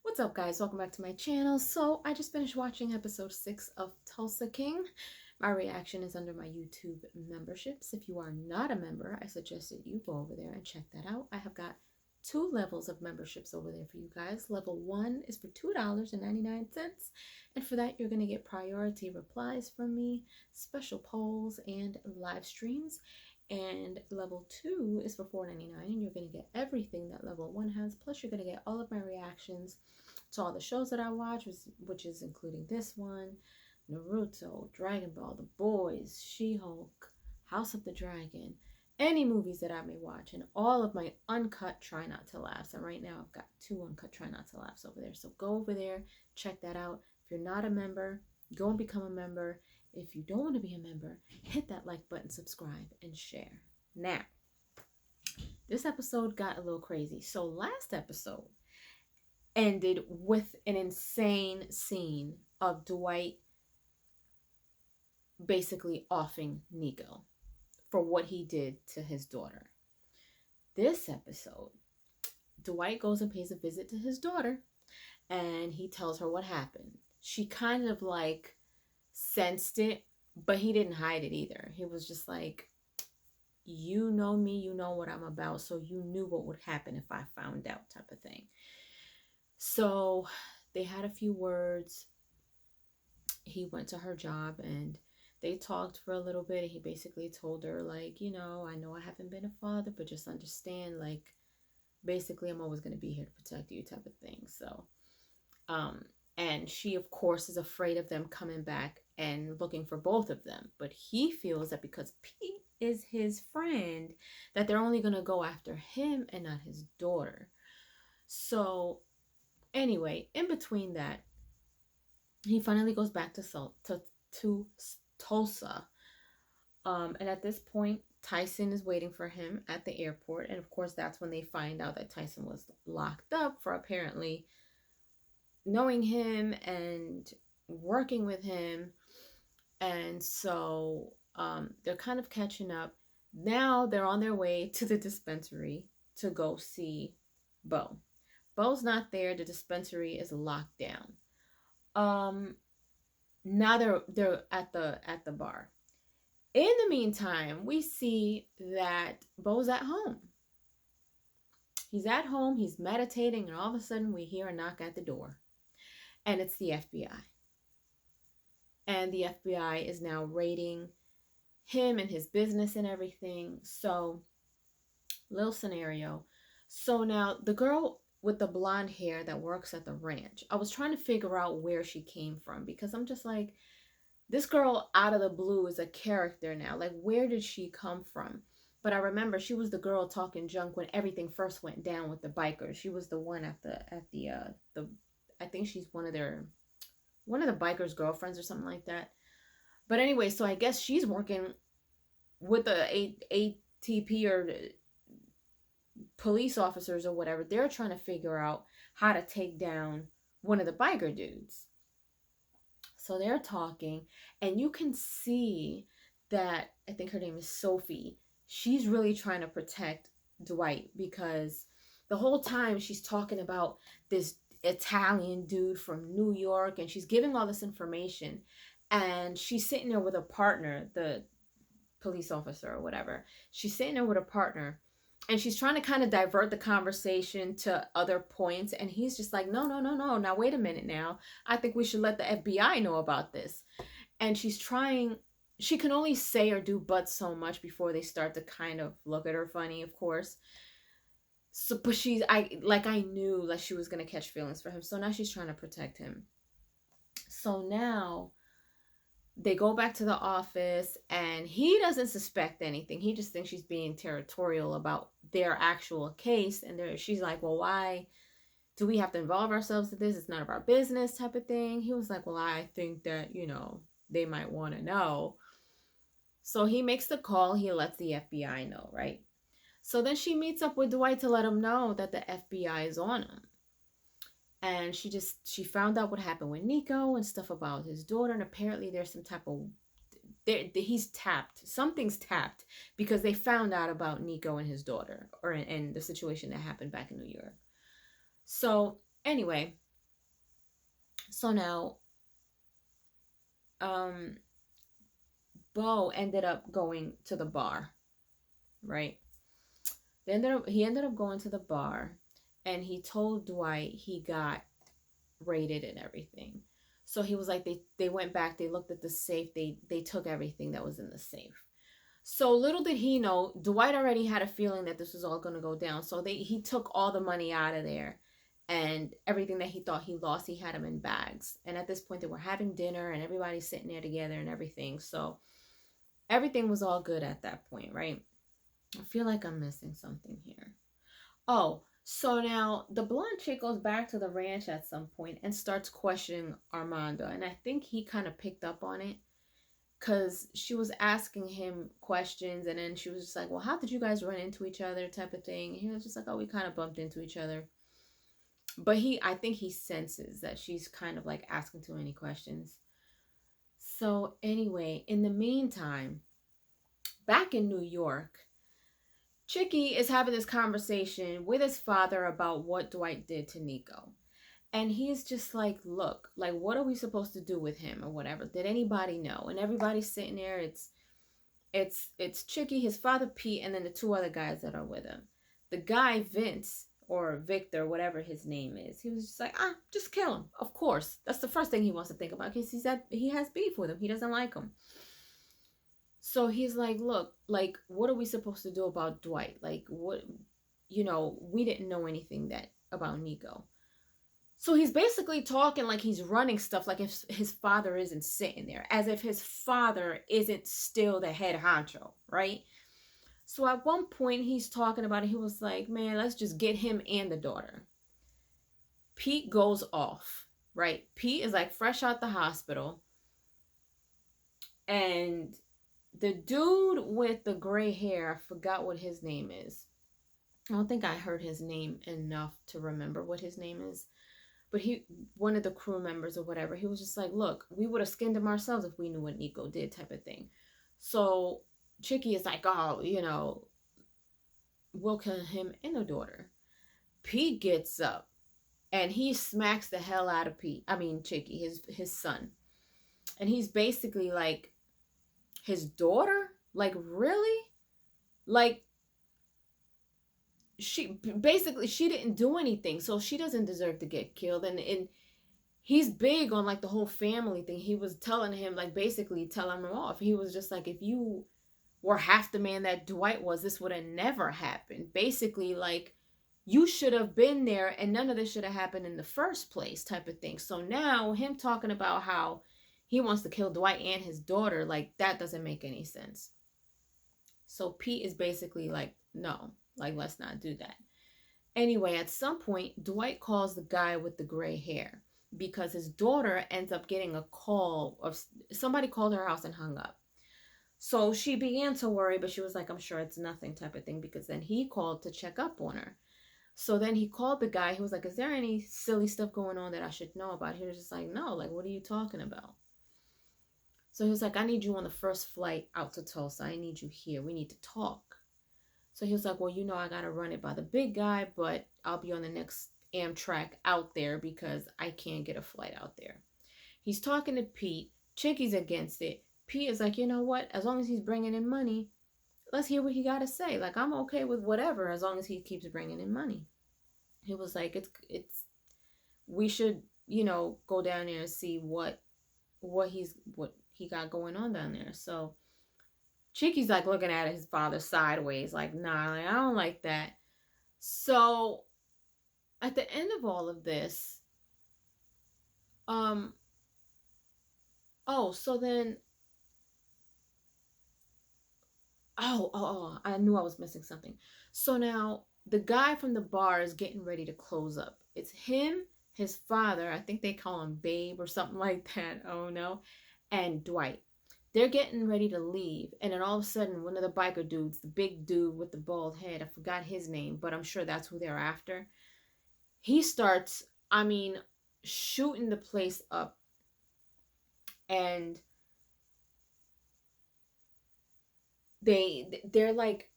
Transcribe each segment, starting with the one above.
What's up, guys? Welcome back to my channel. So I just finished watching episode 6 of Tulsa King. My reaction is under my YouTube memberships. If you are not a member, I suggest that you go over there and check that out. I have got 2 levels of memberships over there for you guys. Level 1 is for $2.99, and for that you're going to get priority replies from me, special polls, and live streams. And level 2 is for $4.99, and you're going to get everything that level 1 has, plus you're going to get all of my reactions to all the shows that I watch, which is including this one, Naruto, Dragon Ball, The Boys, She-Hulk, House of the Dragon, any movies that I may watch, and all of my uncut Try Not to Laughs. And right now I've got 2 uncut Try Not to Laughs over there. So go over there, check that out. If you're not a member, go and become a member. If you don't want to be a member, hit that like button, subscribe, and share. Now, this episode got a little crazy. So last episode ended with an insane scene of Dwight basically offing Nico for what he did to his daughter. This episode, Dwight goes and pays a visit to his daughter, and he tells her what happened. She kind of like sensed it, but he didn't hide it either. He was just like, you know me, you know what I'm about, so you knew what would happen if I found out, type of thing. So they had a few words. He went to her job and they talked for a little bit. He basically told her, like, you know I haven't been a father, but just understand, like, basically I'm always going to be here to protect you, type of thing. So and she of course is afraid of them coming back and looking for both of them, but he feels that because Pete is his friend, that they're only going to go after him and not his daughter. So anyway, in between that, he finally goes back to Tulsa. And at this point, Tyson is waiting for him at the airport. And of course, that's when they find out that Tyson was locked up for apparently knowing him and working with him. And so they're kind of catching up. Now they're on their way to the dispensary to go see Bo. Bo's not there. The dispensary is locked down. Now they're at the bar. In the meantime, we see that Bo's at home. He's at home, he's meditating, and all of a sudden we hear a knock at the door. And it's the FBI. And the FBI is now raiding him and his business and everything. So, little scenario. So now the girl with the blonde hair that works at the ranch, I was trying to figure out where she came from, because I'm just like, this girl out of the blue is a character now. Like, where did she come from? But I remember she was the girl talking junk when everything first went down with the bikers. She was the one at the I think she's one of the bikers' girlfriends or something like that. But anyway, so I guess she's working with the ATP or police officers or whatever. They're trying to figure out how to take down one of the biker dudes. So they're talking, and you can see that, I think her name is Sophie, she's really trying to protect Dwight, because the whole time she's talking about this Italian dude from New York, and she's giving all this information, and she's sitting there with a partner, the police officer or whatever. She's sitting there with a partner, and she's trying to kind of divert the conversation to other points. And he's just like, no. Now, wait a minute now. I think we should let the FBI know about this. And she's trying, she can only say or do but so much before they start to kind of look at her funny, of course. So, but I knew like she was going to catch feelings for him. So now she's trying to protect him. So now they go back to the office, and he doesn't suspect anything. He just thinks she's being territorial about their actual case. And she's like, well, why do we have to involve ourselves in this? It's none of our business, type of thing. He was like, well, I think that, they might want to know. So he makes the call. He lets the FBI know, right? So then she meets up with Dwight to let him know that the FBI is on him. And she found out what happened with Nico and stuff about his daughter. And apparently there's some type of, he's tapped. Something's tapped, because they found out about Nico and his daughter, and the situation that happened back in New York. So anyway, So now, um, Bo ended up going to the bar, right? He ended up going to the bar, and he told Dwight he got raided and everything. So he was like, they went back, they looked at the safe, they took everything that was in the safe. So little did he know, Dwight already had a feeling that this was all going to go down. So he took all the money out of there, and everything that he thought he lost, he had them in bags. And at this point, they were having dinner, and everybody's sitting there together and everything. So everything was all good at that point, right? I feel like I'm missing something here. Oh, so now the blonde chick goes back to the ranch at some point and starts questioning Armando. And I think he kind of picked up on it, because she was asking him questions, and then she was just like, well, how did you guys run into each other, type of thing. And he was just like, oh, we kind of bumped into each other. But I think he senses that she's kind of like asking too many questions. So anyway, in the meantime, back in New York, Chicky is having this conversation with his father about what Dwight did to Nico. And he's just like, look, like, what are we supposed to do with him or whatever? Did anybody know? And everybody's sitting there. It's Chicky, his father Pete, and then the two other guys that are with him. The guy Vince, or Victor, whatever his name is, he was just like, just kill him. Of course, that's the first thing he wants to think about, because he has beef with him. He doesn't like him. So he's like, look, like, what are we supposed to do about Dwight? Like, what, we didn't know anything about Nico. So he's basically talking like he's running stuff, like if his father isn't sitting there, as if his father isn't still the head honcho, right? So at one point he's talking about it. He was like, man, let's just get him and the daughter. Pete goes off, right? Pete is like fresh out the hospital. And the dude with the gray hair, I forgot what his name is. I don't think I heard his name enough to remember what his name is. But one of the crew members or whatever, he was just like, look, we would have skinned him ourselves if we knew what Nico did, type of thing. So Chicky is like, oh, we'll kill him and the daughter. Pete gets up and he smacks the hell out of Chicky, his son. And he's basically like, his daughter? Like, really? Like, she didn't do anything, so she doesn't deserve to get killed. And he's big on like the whole family thing. He was telling him, like, basically telling him off. He was just like, if you were half the man that Dwight was, this would have never happened. Basically, like, you should have been there and none of this should have happened in the first place, type of thing. So now him talking about how he wants to kill Dwight and his daughter, like, that doesn't make any sense. So Pete is basically like, no, like, let's not do that. Anyway, at some point, Dwight calls the guy with the gray hair because his daughter ends up getting a call of somebody called her house and hung up. So she began to worry, but she was like, I'm sure it's nothing, type of thing, because then he called to check up on her. So then he called the guy. He was like, is there any silly stuff going on that I should know about? He was just like, no, like, what are you talking about? So he was like, I need you on the first flight out to Tulsa. I need you here. We need to talk. So he was like, well, I got to run it by the big guy, but I'll be on the next Amtrak out there because I can't get a flight out there. He's talking to Pete. Chicky's against it. Pete is like, you know what? As long as he's bringing in money, let's hear what he got to say. Like, I'm okay with whatever as long as he keeps bringing in money. He was like, we should, go down there and see what he got going on down there. So Chicky's like looking at his father sideways, like, nah, like, I don't like that. So at the end of all of this, so then, I knew I was missing something. So now the guy from the bar is getting ready to close up. It's him, his father, I think they call him Babe or something like that. Oh no. And Dwight. They're getting ready to leave, and then all of a sudden, one of the biker dudes, the big dude with the bald head, I forgot his name, but I'm sure that's who they're after. He starts, shooting the place up, and they're like,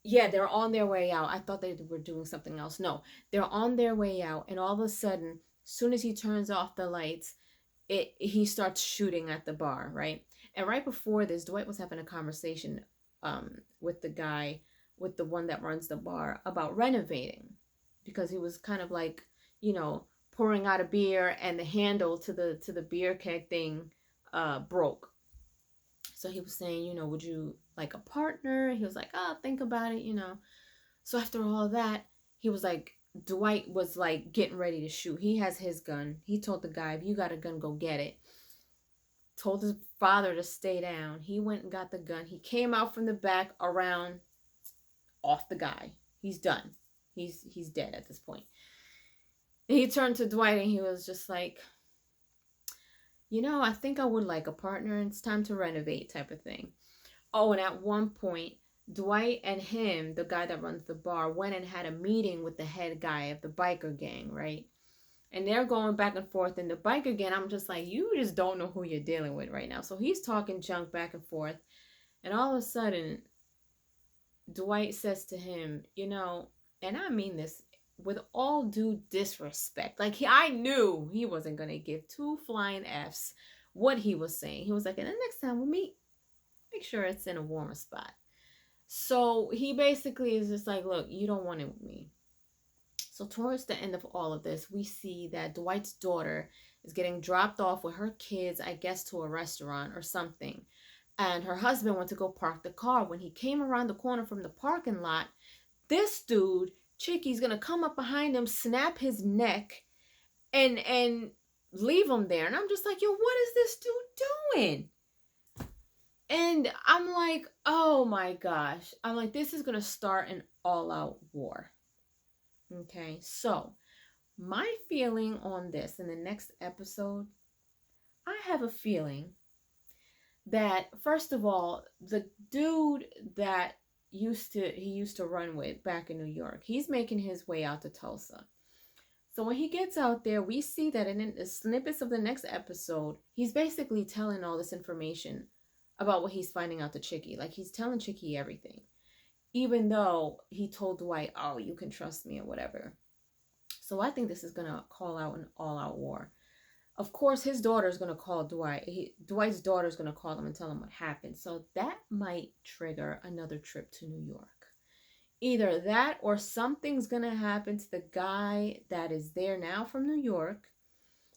yeah, they're on their way out. I thought they were doing something else. No, they're on their way out, and all of a sudden, Soon as he turns off the lights, he starts shooting at the bar, right? And right before this, Dwight was having a conversation with the guy, with the one that runs the bar, about renovating, because he was kind of like, you know, pouring out a beer and the handle to the beer keg thing broke. So he was saying, you know, would you like a partner? He was like, oh, think about it, you know. So after all that, he was like, Dwight was like getting ready to shoot. He has his gun. He told the guy, if you got a gun, go get it. Told his father to stay down. He went and got the gun. He came out from the back around off the guy. He's done. He's dead at this point. And he turned to Dwight and he was just like, you know, I think I would like a partner. It's time to renovate type of thing. Oh, and at one point, Dwight and him, the guy that runs the bar, went and had a meeting with the head guy of the biker gang, right? And they're going back and forth. And the biker gang, I'm just like, you just don't know who you're dealing with right now. So he's talking junk back and forth. And all of a sudden, Dwight says to him, you know, and I mean this with all due disrespect. Like, I knew he wasn't going to give two flying Fs what he was saying. He was like, and the next time we meet, make sure it's in a warmer spot. So he basically is just like, look, you don't want it with me. So towards the end of all of this, we see that Dwight's daughter is getting dropped off with her kids, I guess, to a restaurant or something. And her husband went to go park the car. When he came around the corner from the parking lot, this dude, Chicky's going to come up behind him, snap his neck, and leave him there. And I'm just like, yo, what is this dude doing? And I'm like, oh my gosh. I'm like, this is going to start an all-out war. Okay, so my feeling on this in the next episode, I have a feeling that, first of all, the dude that he used to run with back in New York, he's making his way out to Tulsa. So when he gets out there, we see that in the snippets of the next episode, he's basically telling all this information about what he's finding out to Chicky. Like, he's telling Chicky everything, even though he told Dwight, oh, you can trust me or whatever. So I think this is going to call out an all-out war. Of course, his daughter is going to call Dwight. Dwight's daughter is going to call him and tell him what happened. So that might trigger another trip to New York. Either that or something's going to happen to the guy that is there now from New York,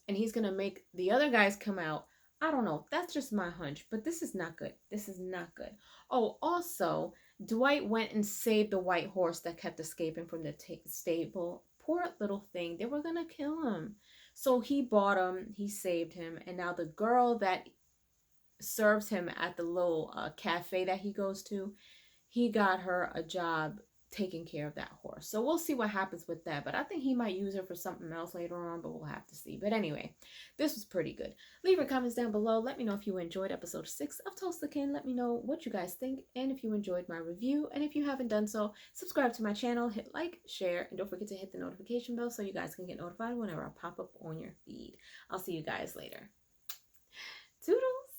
and he's going to make the other guys come out. I don't know. That's just my hunch, but this is not good. This is not good. Oh, also, Dwight went and saved the white horse that kept escaping from the stable. Poor little thing. They were going to kill him. So he bought him. He saved him. And now the girl that serves him at the little cafe that he goes to, he got her a job taking care of that horse. So we'll see what happens with that. But I think he might use her for something else later on, but we'll have to see. But anyway, this was pretty good. Leave your comments down below. Let me know if you enjoyed episode 6 of Tulsa Kin. Let me know what you guys think and if you enjoyed my review. And if you haven't done so, subscribe to my channel, hit like, share, and don't forget to hit the notification bell so you guys can get notified whenever I pop up on your feed. I'll see you guys later. Toodles!